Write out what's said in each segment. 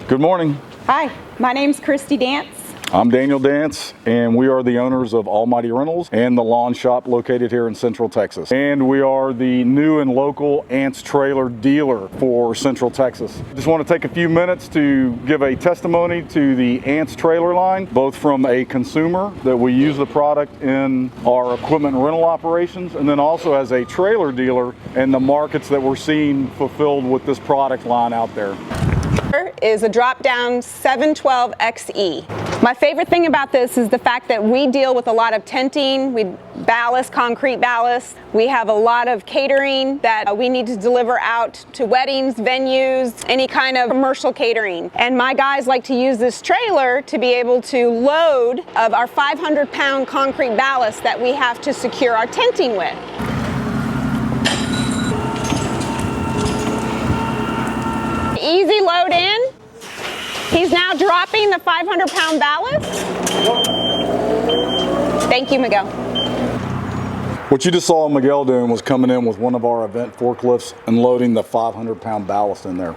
Good morning. Hi, my name's Christy Dance. I'm Daniel Dance, and we are the owners of Almighty Rentals and the lawn shop located here in Central Texas. And we are the new and local ANTS trailer dealer for Central Texas. Just want to take a few minutes to give a testimony to the ANTS trailer line, both from a consumer that we use the product in our equipment rental operations, and then also as a trailer dealer and the markets that we're seeing fulfilled with this product line out there. Is a drop-down 712 XE. My favorite thing about this is the fact that we deal with a lot of tenting, ballast, concrete ballast. We have a lot of catering that we need to deliver out to weddings, venues, any kind of commercial catering. And my guys like to use this trailer to be able to load of our 500-pound concrete ballast that we have to secure our tenting with. Easy load in. He's now dropping the 500-pound ballast. Thank you, Miguel. What you just saw Miguel doing was coming in with one of our event forklifts and loading the 500-pound ballast in there.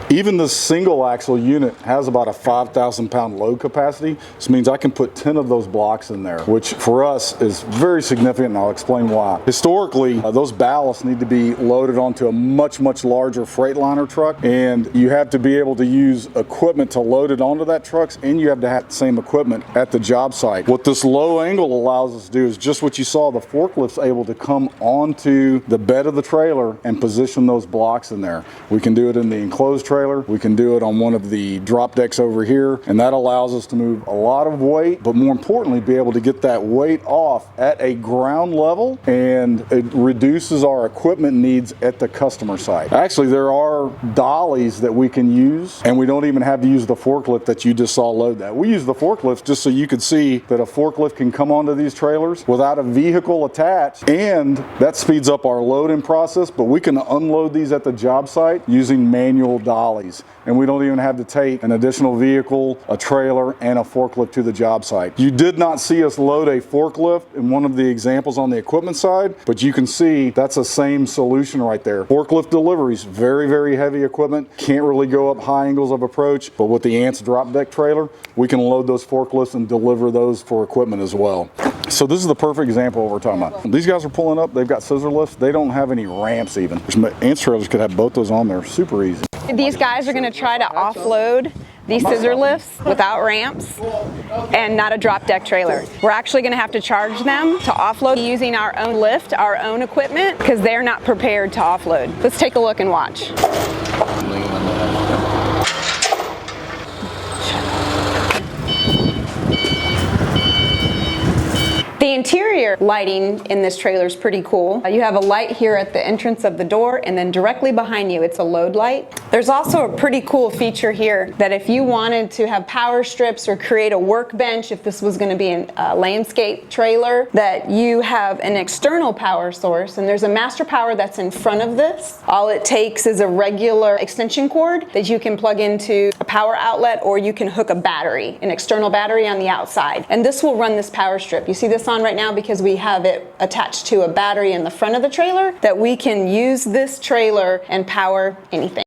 Even the single axle unit has about a 5,000-pound load capacity. This means I can put 10 of those blocks in there, which for us is very significant, and I'll explain why. Historically, those ballasts need to be loaded onto a much larger Freightliner truck, and you have to be able to use equipment to load it onto that truck, and you have to have the same equipment at the job site. What this low angle allows us to do is just what you saw. The forklift's able to come onto the bed of the trailer and position those blocks in there. We can do it in the enclosed trailer. We can do it on one of the drop decks over here, and that allows us to move a lot of weight, but more importantly, be able to get that weight off at a ground level, and it reduces our equipment needs at the customer site. Actually, there are dollies that we can use, and we don't even have to use the forklift that you just saw load that. We use the forklift just so you could see that a forklift can come onto these trailers without a vehicle attached, and that speeds up our loading process, but we can unload these at the job site using manual dollies. And we don't even have to take an additional vehicle, a trailer, and a forklift to the job site. You did not see us load a forklift in one of the examples on the equipment side, but you can see that's the same solution right there. Forklift deliveries, very heavy equipment, can't really go up high angles of approach, but with the ANTS drop deck trailer, we can load those forklifts and deliver those for equipment as well. So this is the perfect example of what we're talking about. These guys are pulling up, they've got scissor lifts, they don't have any ramps even. ANTS trailers could have both those on there, super easy. These guys are going to try to offload these scissor lifts without ramps and not a drop deck trailer. We're actually going to have to charge them to offload using our own lift, our own equipment, because they're not prepared to offload. Let's take a look and watch. The interior lighting in this trailer is pretty cool. You have a light here at the entrance of the door, and then directly behind you it's a load light. There's also a pretty cool feature here that if you wanted to have power strips or create a workbench, if this was going to be a landscape trailer, that you have an external power source, and there's a master power that's in front of this. All it takes is a regular extension cord that you can plug into a power outlet, or you can hook a battery, an external battery on the outside, and this will run this power strip. You see this on right now because we have it attached to a battery in the front of the trailer, that we can use this trailer and power anything.